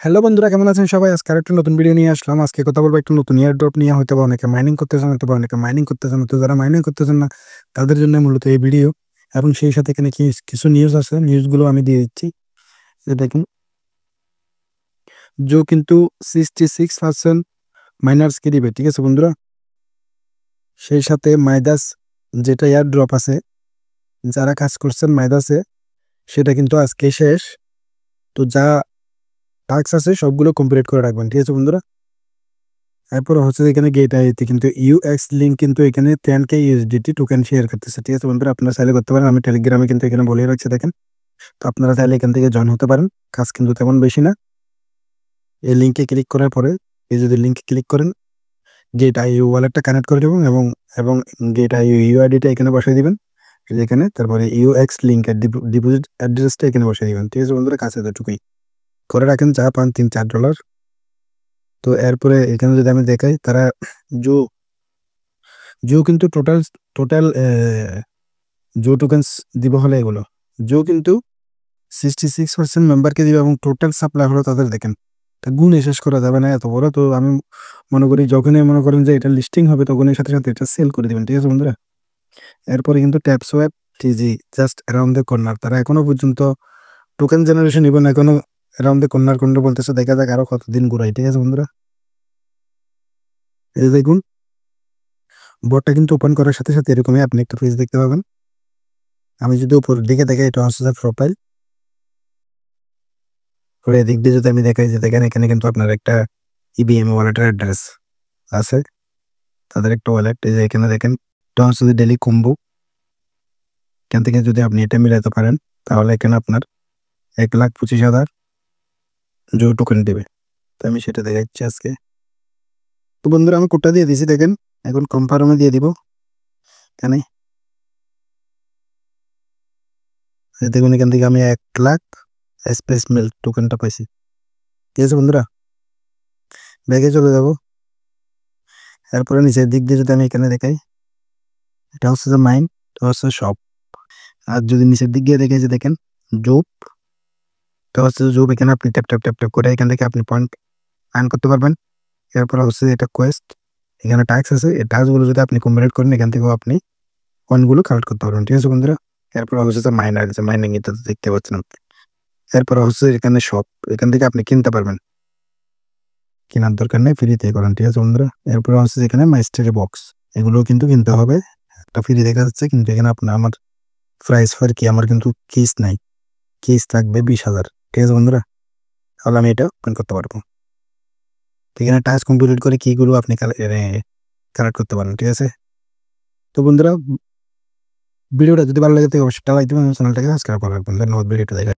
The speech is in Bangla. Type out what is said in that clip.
হ্যালো বন্ধুরা, কেমন আছেন সবাই? আজকে আরেকটা নতুন ভিডিও নিয়ে আসলাম। আজকে কথা বলবো একটু নতুন এয়ার ড্রপ নিয়ে। হয়তো বা অনেকে মাইনিং করতেছেন, হয়তো বা অনেকে মাইনিং করতেছেন, তো যারা মাইনিং করতেছেন না তাদের জন্য মূলত এই ভিডিও। এবং সেই সাথে এখানে কিছু নিউজ আছে, নিউজগুলো আমি দিয়ে দিচ্ছি। যে দেখুন, জো কিন্তু 66% মাইনার্সকে দিবে, ঠিক আছে বন্ধুরা। সেই সাথে মাইদাস যেটা এয়ার ড্রপ আছে, যারা কাজ করছেন মাইদাসে, সেটা কিন্তু আজকে শেষ। তো যা টাস্ক আছে সবগুলো কমপ্লিট করে রাখবেন, ঠিক আছে বন্ধুরা। এরপর হচ্ছে এখানে গেট আইতে কিন্তু ইউএক্স লিঙ্ক কিন্তু এখানে 10K ইউএসডিটি টোকেন শেয়ার করতেছে, ঠিক আছে বন্ধুরা। আপনারা চাইলে করতে পারেন, আমি টেলিগ্রামে কিন্তু এখানে বলে রাখছি, দেখেন। তো আপনারা চাইলে এখান থেকে জয়েন হতে পারেন, কাজ কিন্তু তেমন বেশি না। এই লিঙ্কে ক্লিক করার পরে, এই যদি লিঙ্কে ক্লিক করেন, গেট আইইউ ওয়ালেটটা কানেক্ট করে দেবেন এবং এবং গেট আইইউ ইউআইডিটা এখানে বসিয়ে দিবেন এখানে। তারপরে ইউএক্স লিঙ্কের ডিপোজিট অ্যাড্রেসটা এখানে বসিয়ে দিবেন, ঠিক আছে বন্ধুরা। কাছে এতটুকুই করে রাখেন, যা পান $3-4। তো এরপরে এখানে যদি আমি দেখাই, তারা জো জো কিন্তু টোটাল টোটাল জো টোকেন্স দিব হলে এগুলো জো কিন্তু 66% মেম্বারকে দিবে এবং টোটাল সাপ্লাই হলো তাদের, দেখেন। তা গুণে শেষ করা যাবে না, এত বড়। তো আমি মনে করি যখনই মনে করেন যে এটা লিস্টিং হবে, তখনই সাথে সাথে এটা সেল করে দিবেন, ঠিক আছে বন্ধুরা। এরপরে কিন্তু Tapswap TG just around the corner, তারা এখনো পর্যন্ত টোকেন জেনারেশন ইভেন এখনো অ্যারাউন্ড দ্য কর্নার কর্নার বলতেছে। দেখা যাক আরো কতদিন ঘুরাই, ঠিক আছে বন্ধুরা। এই দেখুন, বোর্ডটা কিন্তু ওপেন করার সাথে সাথে এরকমই আপনি একটা পেজ দেখতে পাবেন। আমি যদি উপরের দিকে দেখাই, এটা হচ্ছে প্রোফাইল। ওর এদিক দিয়ে যদি আমি দেখাই, যে দেখেন এখানে কিন্তু আপনার একটা ইবিএম ওয়ালেটের অ্যাড্রেস আছে, তাদের একটা ওয়ালেট। এই যে এখানে দেখেন, এটা হচ্ছে ডেলি কম্বো। এখান থেকে যদি আপনি এটা মিলাতে পারেন, তাহলে এখানে আপনার 1,25,000 জো টোকেন দেবে। তো আমি সেটা দেখাচ্ছি আজকে। তো বন্ধুরা, আমি কোডটা দিয়ে দিয়েছি, দেখেন। এখন কনফার্মে দিয়ে দিব এখানে। দেখুন, এখান থেকে আমি 1,00,000 স্পেস মেল টোকেনটা পাইছি, ঠিক আছে বন্ধুরা। ব্যাগে চলে যাব। এরপরে নিচের দিক দিয়ে যদি আমি এখানে দেখাই, এটা হচ্ছে যে মাইন, এটা হচ্ছে শপ। আর যদি নিচের দিক দিয়ে দেখে, যে দেখেন জোপ, এটা হচ্ছে জোপ। এখানে আপনি ট্যাপ ট্যাপ ট্যাপ ট্যাপ করে এখান থেকে আপনি পয়েন্ট আর্ন করতে পারবেন। এরপর হচ্ছে এটা কোয়েস্ট, এখানে টাস্ক আছে। এই টাস্কগুলো যদি আপনি কমপ্লিট করেন, এখান থেকেও আপনি পয়েন্টগুলো কালেক্ট করতে পারবেন, ঠিক আছে বন্ধুরা। এরপর হচ্ছে যে মাইনার, যে মাইনিং, এটা দেখতে পাচ্ছেন আপনি। এরপর হচ্ছে এখানে শপ, এখান থেকে আপনি কিনতে পারবেন, কেনার দরকার নেই, ফ্রিতে করেন, ঠিক আছে বন্ধুরা। এরপর হচ্ছে এখানে মাইস্টারি বক্স, এগুলো কিন্তু কিনতে হবে। একটা ফ্রি দেখা যাচ্ছে, কিন্তু এখানে আপনার আমার প্রাইস ফর কি, আমার কিন্তু কেস নাই, কেস থাকবে 20,000, ঠিক আছে বন্ধুরা। তাহলে আমি এটা ওপেন করতে পারবো। তো এখানে টাস্ক কমপ্লিট করে কিগুলো আপনি কালেক্ট করতে পারেন, ঠিক আছে। তো বন্ধুরা, ভিডিওটা যদি ভালো লাগে থাকে অবশ্যই লাইক দিবেন, চ্যানেলটাকে সাবস্ক্রাইব করে রাখবেন। ধন্যবাদ ভিডিওটা দেখা।